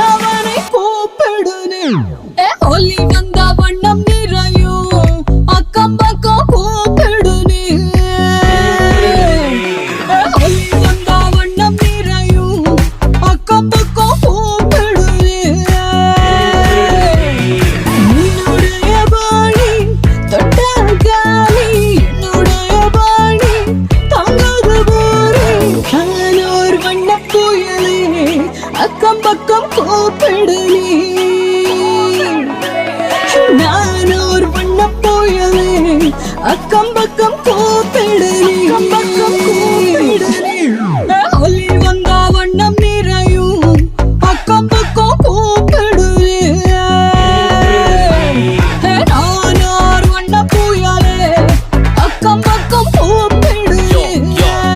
அவனை கூப்பிடுனே ஒலி வந்த வண்ணம் நிறையும் அக்கம் பக்கம் கூப்பிடுனே ஒலி வந்த வண்ணம் நிறையும் அக்கம் பக்கம் கூப்பிடுனே என்னுடைய பாணி தொட்ட காலி என்னுடைய பாணி தங்கது போரே நானோர் வண்ண புயலே அக்கம் பக்கம் கூப்பிடுனே நானோர் வண்ண புயலே அக்கம் பக்கம்